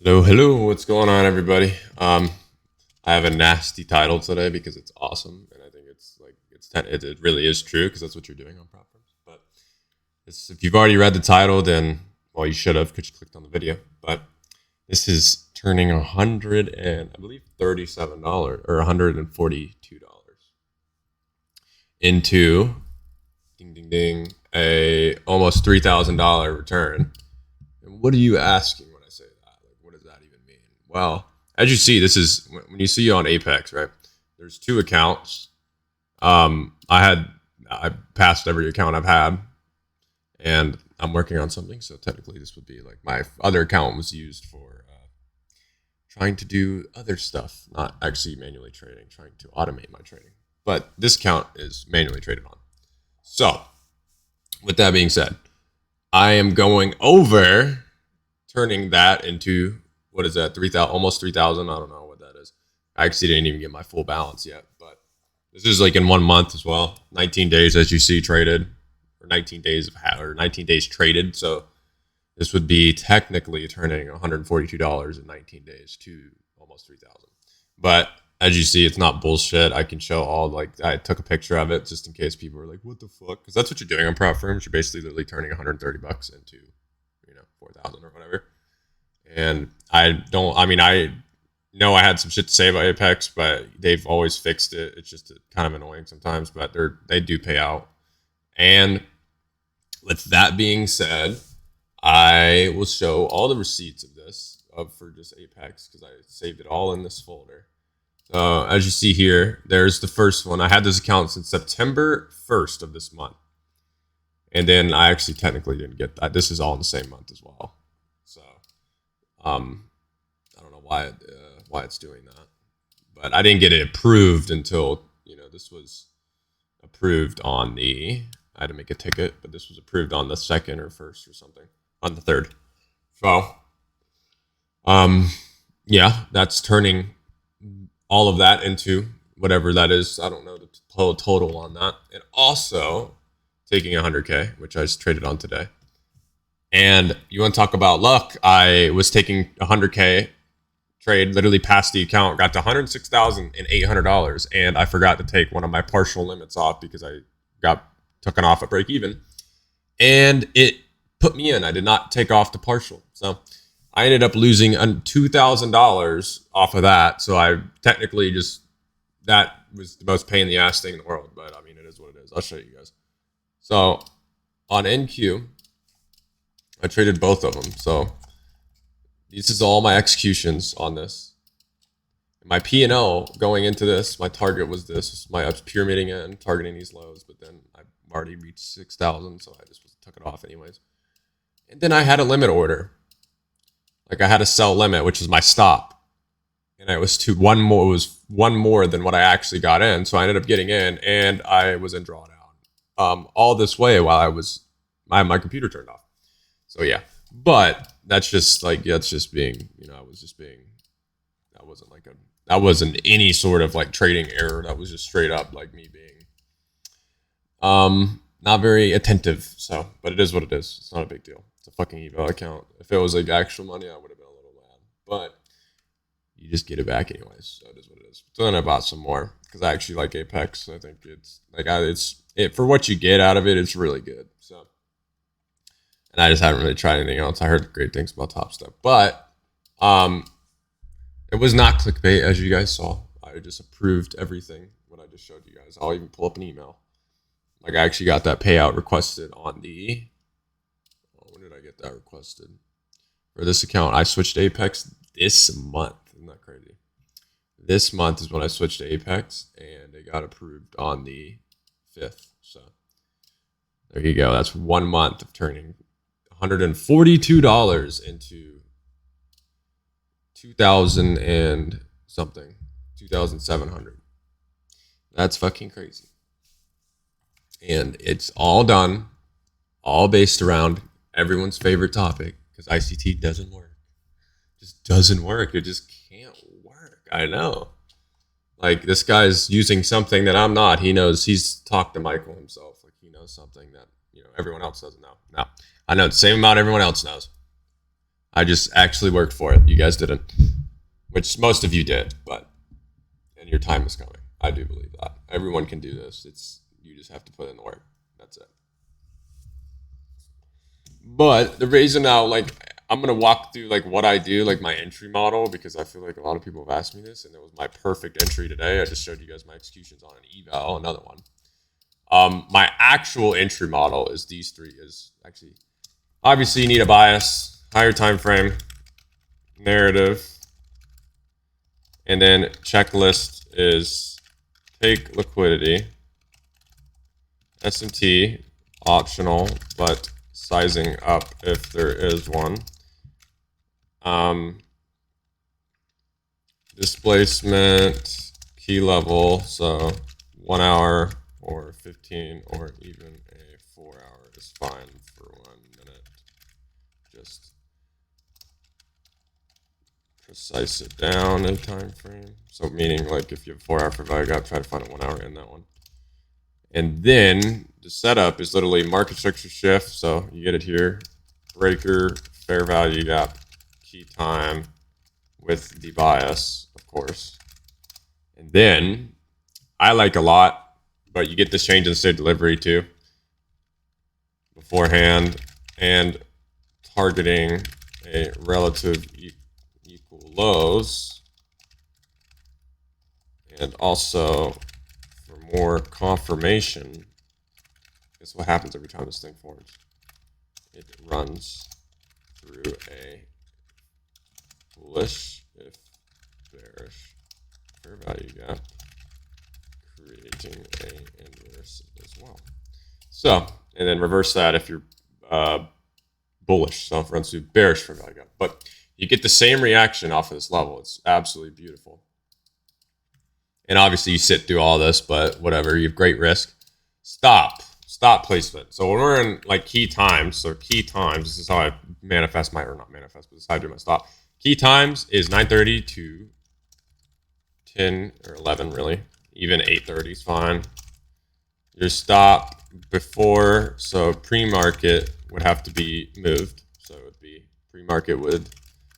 Hello, hello. What's going on, everybody? I have a nasty title today because it's awesome, and I think it really is true because that's what you're doing on platforms. But if you've already read the title, then well, you should have because you clicked on the video. But this is turning I believe $37 or $142 into ding ding ding a almost $3,000 return. And what are you asking when I say that? Like, what does that even mean? Well, as you see, this is when you see on Apex, right? There's two accounts. I passed every account I've had, and I'm working on something. So technically, this would be like my other account was used for trying to do other stuff, not actually manually trading, trying to automate my trading. But this account is manually traded on. So, with that being said, I am going over turning that into what is that? 3,000, almost 3,000. I don't know what that is. I actually didn't even get my full balance yet, but this is like in 1 month as well. 19 days, as you see, traded, or 19 days or 19 days traded. So this would be technically turning $142 in 19 days to almost 3,000. But as you see, it's not bullshit. I can show I took a picture of it just in case people were like, what the fuck? Because that's what you're doing on prop firms. You're basically literally turning $130 into, 4,000 or whatever. And I know I had some shit to say about Apex, but they've always fixed it. It's just kind of annoying sometimes, but they do pay out. And with that being said, I will show all the receipts of this for just Apex because I saved it all in this folder. So as you see here, there's the first one. I had this account since September 1st of this month. And then I actually technically didn't get that. This is all in the same month as well. So I don't know why it's doing that. But I didn't get it approved until, this was approved on I had to make a ticket, but this was approved on the 2nd or 1st or something, on the 3rd. So, yeah, that's turning all of that into whatever that is. I don't know the total on that. And also taking 100K, which I just traded on today. And you want to talk about luck? I was taking 100K trade, literally passed the account, got to $106,800, and I forgot to take one of my partial limits off because I got taken off at break even, and it put me in. I did not take off the partial, so I ended up losing $2,000 off of that. So I technically that was the most pain in the ass thing in the world, but I mean, it is what it is. I'll show you guys. So on NQ, I traded both of them. So this is all my executions on this. My P&L going into this, my target was this. I was pyramiding it and targeting these lows, but then I already reached 6,000, so I just took it off anyways. And then I had a limit order. Like I had a sell limit, which is my stop. And it was one more. It was one more than what I actually got in. So I ended up getting in, and I was in drawdown. All this way while I had my computer turned off. So yeah, but that's just being, that wasn't any sort of like trading error. That was just straight up like me being, not very attentive. So, but it is what it is. It's not a big deal. It's a fucking eval account. If it was like actual money, I would have been a little mad, but you just get it back anyways. So it is what it is. So then I bought some more because I actually like Apex. I think it's for what you get out of it. It's really good. So, and I just haven't really tried anything else. I heard great things about Top Step, but it was not clickbait, as you guys saw. I just approved everything what I just showed you guys. I'll even pull up an email. Like I actually got that payout requested on when did I get that requested? For this account, I switched to Apex this month. Isn't that crazy? This month is when I switched to Apex, and it got approved on the 5th. So there you go. That's 1 month of turning $142 into 2,000 and something, 2,700. That's fucking crazy. And it's all done, all based around everyone's favorite topic, because ICT doesn't work. It just doesn't work. It just can't work. I know. Like this guy's using something that I'm not. He knows. He's talked to Michael himself. Like he knows something that everyone else doesn't know. Now I know the same amount everyone else knows. I just actually worked for it. You guys didn't, which most of you did, but and your time is coming. I do believe that everyone can do this. It's you just have to put in the work. That's it. But the reason now, like, I'm gonna walk through like what I do, like my entry model, because I feel like a lot of people have asked me this, and it was my perfect entry today. I just showed you guys my executions on an eval, another one. My actual entry model is these three. Is actually obviously you need a bias, higher time frame, narrative, and then checklist is take liquidity, SMT optional, but sizing up if there is one. Displacement, key level, so 1 hour or 15 or even a 4 hour is fine for 1 minute. Just precise it down in time frame. So meaning like if you have 4 hour for value gap, try to find a 1 hour in that one. And then the setup is literally market structure shift. So you get it here, breaker, fair value gap, key time with the bias, of course. And then I like a lot, but you get this change in state delivery too beforehand, and targeting a relative equal lows, and also for more confirmation. Guess what happens every time this thing forms? It runs through a bullish if bearish fair value gap, creating a inverse as well. So, and then reverse that if you're bullish. So it runs through bearish fair value gap. But you get the same reaction off of this level. It's absolutely beautiful. And obviously you sit through all this, but whatever, you have great risk. Stop placement. So when we're in like key times, this is how I manifest my, or not manifest, but this is how I do my stop. Key times is 9:30 to 10 or 11 really. Even 8:30 is fine. Your stop before, so pre-market would have to be moved. So it would be, pre-market would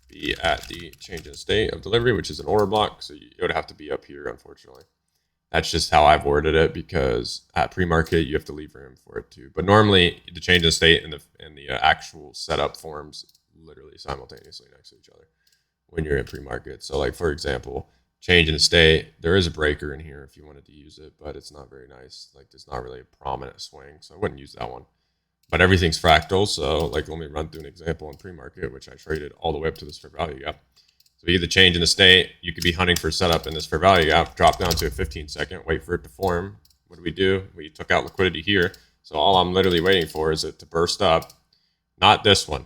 be at the change in state of delivery, which is an order block. So it would have to be up here, unfortunately. That's just how I've worded it, because at pre-market you have to leave room for it too. But normally the change in state and the actual setup forms literally simultaneously next to each other when you're in pre-market. So like for example, change in state, there is a breaker in here if you wanted to use it, but it's not very nice. Like there's not really a prominent swing, so I wouldn't use that one. But everything's fractal, so like let me run through an example in pre-market, which I traded all the way up to this fair value gap. So you get the change in the state, you could be hunting for setup in this fair value gap, drop down to a 15-second, wait for it to form. What do? We took out liquidity here. So all I'm literally waiting for is it to burst up. Not this one.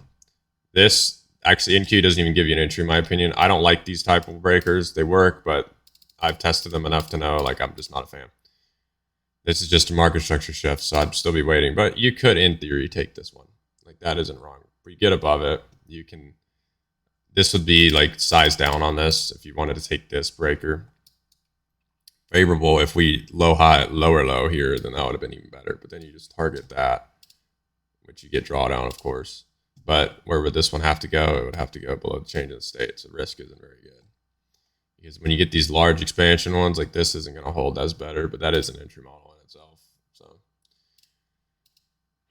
This, actually, NQ doesn't even give you an entry, in my opinion. I don't like these type of breakers. They work, but I've tested them enough to know, like, I'm just not a fan. This is just a market structure shift, so I'd still be waiting. But you could, in theory, take this one. Like, that isn't wrong. But you get above it, you can... This would be like size down on this if you wanted to take this breaker. Favorable if we low high, lower low here, then that would have been even better. But then you just target that, which you get drawdown, of course. But where would this one have to go? It would have to go below the change in the state. So risk isn't very good. Because when you get these large expansion ones, like this isn't going to hold as better, but that is an entry model in itself. So,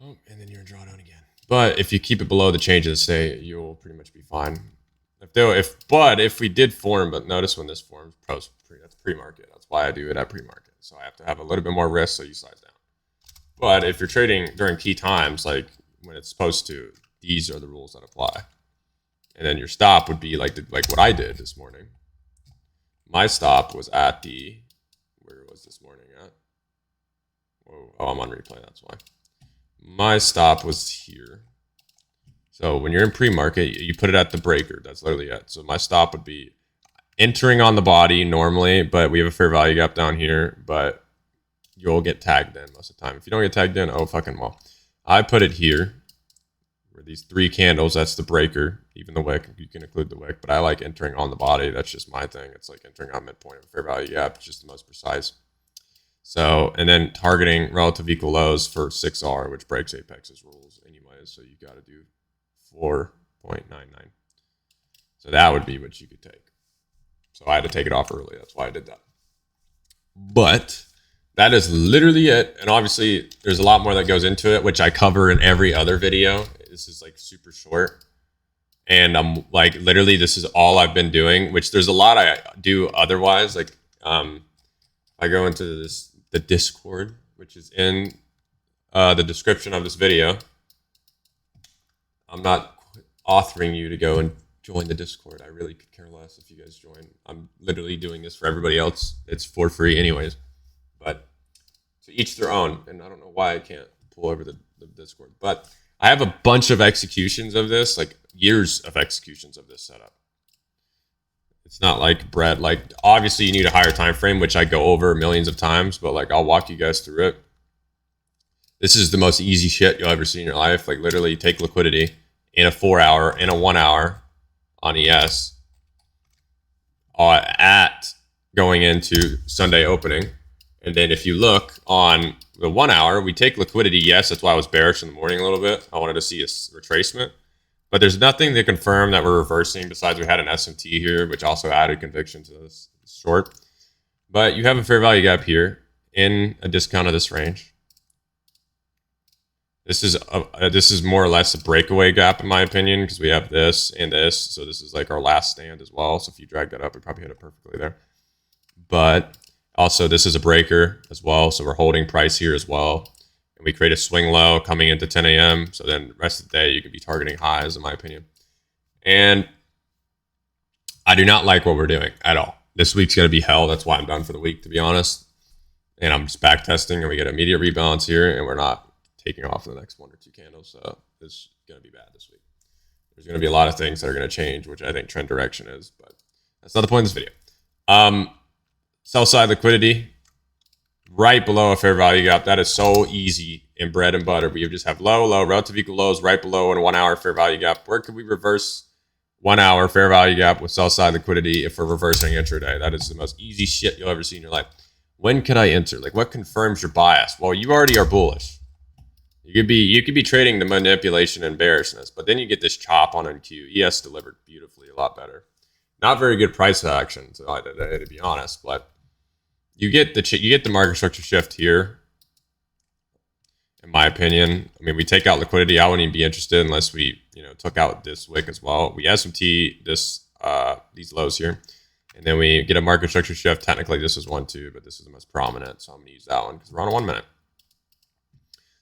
oh, and then you're in drawdown again. But if you keep it below the change in the state, you'll pretty much be fine. If we did form, but notice when this forms that's pre-market. That's why I do it at pre-market. So I have to have a little bit more risk, so you size down. But if you're trading during key times, like when it's supposed to, these are the rules that apply. And then your stop would be like what I did this morning. My stop was at where was this morning at? Whoa, oh, I'm on replay, that's why. My stop was here. So when you're in pre-market, you put it at the breaker. That's literally it. So my stop would be entering on the body normally, but we have a fair value gap down here, but you'll get tagged in most of the time. If you don't get tagged in, oh, fucking well. I put it here where these 3 candles, that's the breaker, even the wick, you can include the wick, but I like entering on the body. That's just my thing. It's like entering on midpoint of a fair value gap. It's just the most precise. So, and then targeting relative equal lows for 6R, which breaks Apex's rules anyways. So you got to do 4.99. So that would be what you could take. So I had to take it off early. That's why I did that. But that is literally it. And obviously, there's a lot more that goes into it, which I cover in every other video. This is like super short. And I'm like, literally, this is all I've been doing, which there's a lot I do otherwise. Like, I go into the Discord, which is in the description of this video. I'm not authoring you to go and join the Discord. I really could care less if you guys join. I'm literally doing this for everybody else. It's for free anyways. But to each their own. And I don't know why I can't pull over the Discord. But I have a bunch of executions of this, like years of executions of this setup. It's not like bread. Like, obviously you need a higher time frame, which I go over millions of times, but like I'll walk you guys through it. This is the most easy shit you'll ever see in your life. Like, literally take liquidity in a 4 hour, in a 1 hour on ES at going into Sunday opening. And then if you look on the 1 hour, we take liquidity. Yes, that's why I was bearish in the morning a little bit. I wanted to see a retracement. But there's nothing to confirm that we're reversing besides we had an SMT here, which also added conviction to this short. But you have a fair value gap here in a discount of this range. This is more or less a breakaway gap in my opinion, because we have this and this. So this is like our last stand as well. So if you drag that up, we probably hit it perfectly there. But also this is a breaker as well. So we're holding price here as well. And we create a swing low coming into 10 a.m. So then the rest of the day, you could be targeting highs in my opinion. And I do not like what we're doing at all. This week's going to be hell. That's why I'm done for the week, to be honest. And I'm just back testing and we get immediate rebalance here and we're not taking off in the next 1 or 2 candles. So it's going to be bad this week. There's going to be a lot of things that are going to change, which I think trend direction is, but that's not the point of this video. Sell side liquidity right below a fair value gap. That is so easy in bread and butter. We just have low, relative equal lows right below in a 1 hour fair value gap. Where could we reverse 1 hour fair value gap with sell side liquidity if we're reversing intraday? That is the most easy shit you'll ever see in your life. When can I enter? Like, what confirms your bias? Well, you already are bullish. You could be trading the manipulation and bearishness, but then you get this chop on NQ. ES delivered beautifully, a lot better. Not very good price action, to be honest, but you get the market structure shift here. In my opinion, I mean, we take out liquidity. I wouldn't even be interested unless we, took out this wick as well. We SMT these lows here, and then we get a market structure shift. Technically, this is 1, 2, but this is the most prominent, so I'm gonna use that one because we're on a 1 minute.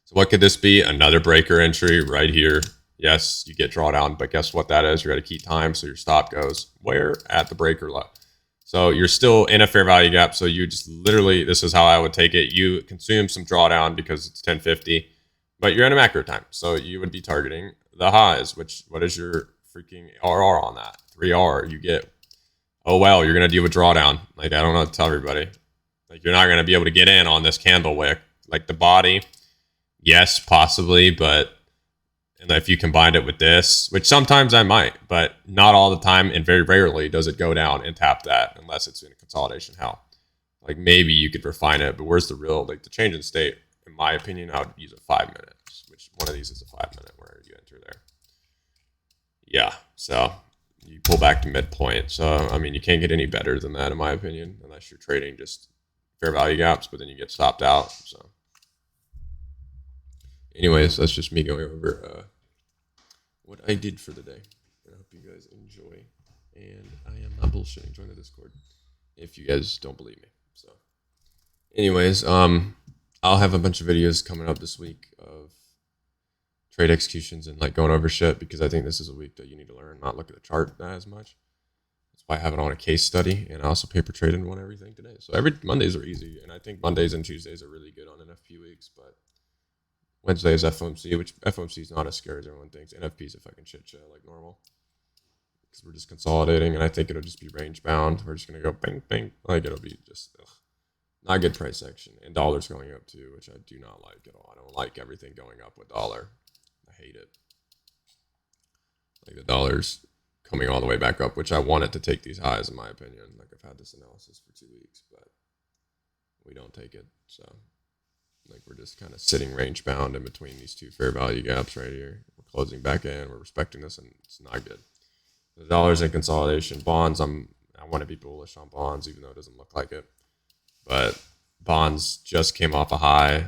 So what could this be? Another breaker entry right here. Yes, you get drawdown, but guess what that is? You're at a key time, so your stop goes where? At the breaker low. So you're still in a fair value gap. So you just literally, this is how I would take it. You consume some drawdown because it's 1050, but you're in a macro time. So you would be targeting the highs, what is your freaking RR on that? 3R. You get, oh, well, you're going to deal with drawdown. Like, I don't know what to tell everybody. Like, you're not going to be able to get in on this candle wick. Like the body, yes, possibly, but and if you combined it with this, which sometimes I might, but not all the time, and very rarely does it go down and tap that unless it's in a consolidation hell. Like, maybe you could refine it, but where's the real, like the change in state? In my opinion, I would use a 5 minutes, which one of these is a 5 minute where you enter there. Yeah, so you pull back to midpoint. So, I mean, you can't get any better than that, in my opinion, unless you're trading just fair value gaps, but then you get stopped out. So anyways, that's just me going over what I did for the day. I hope you guys enjoy. And I am not bullshitting. Join the Discord if you guys don't believe me. So anyways, I'll have a bunch of videos coming up this week of trade executions and like going over shit, because I think this is a week that you need to learn, not look at the chart as much. That's why I have it on a case study, and I also paper traded one everything today. So every Mondays are easy, and I think Mondays and Tuesdays are really good on NFP weeks, but Wednesday is FOMC, which FOMC is not as scary as everyone thinks. NFP is a fucking shit show like normal, because we're just consolidating, and I think it'll just be range bound. We're just gonna go bang bang, like it'll be just not good price action, and dollars going up too, which I do not like at all. I don't like everything going up with dollar. I hate it. Like the dollar's coming all the way back up, which I want it to take these highs in my opinion. Like, I've had this analysis for 2 weeks, but we don't take it. So like, we're just kind of sitting range bound in between these two fair value gaps right here. We're closing back in, we're respecting this, and it's not good. The dollar's in consolidation. Bonds, I want to be bullish on bonds, even though it doesn't look like it. But bonds just came off a high,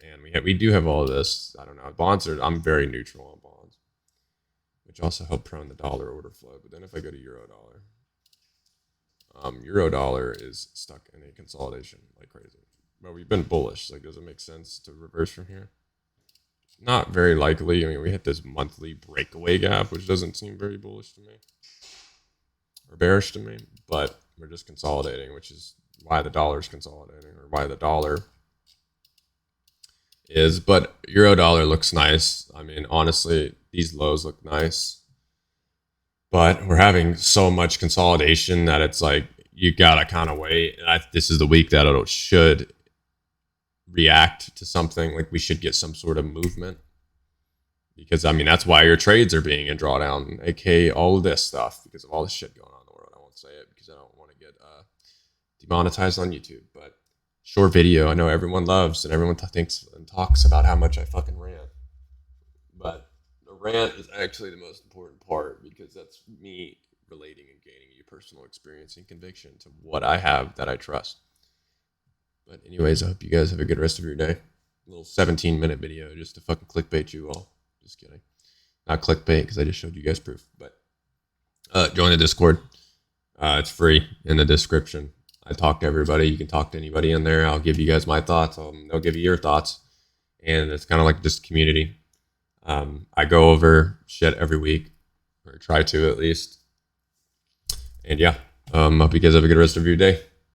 and we do have all of this. I don't know. Bonds are, I'm very neutral on bonds, which also help prone the dollar order flow. But then if I go to euro dollar, euro dollar is stuck in a consolidation like crazy. But we've been bullish. Like, does it make sense to reverse from here? Not very likely. I mean, we hit this monthly breakaway gap, which doesn't seem very bullish to me or bearish to me, but we're just consolidating, which is why the dollar is consolidating, or why the dollar is. But euro dollar looks nice. I mean, honestly, these lows look nice, but we're having so much consolidation that it's like you gotta kind of wait. And this is the week that it should react to something. Like, we should get some sort of movement, because I mean, that's why your trades are being in drawdown, aka all of this stuff, because of all this shit going on in the world. I won't say it because I don't want to get demonetized on YouTube. But short video, I know everyone loves, and everyone thinks and talks about how much I fucking rant, but the rant is actually the most important part, because that's me relating and gaining you personal experience and conviction to what I have that I trust. But anyways, I hope you guys have a good rest of your day. A little 17-minute video just to fucking clickbait you all. Just kidding. Not clickbait, because I just showed you guys proof. But join the Discord. It's free in the description. I talk to everybody. You can talk to anybody in there. I'll give you guys my thoughts. They'll give you your thoughts. And it's kind of like just community. I go over shit every week, or try to at least. And yeah, hope you guys have a good rest of your day.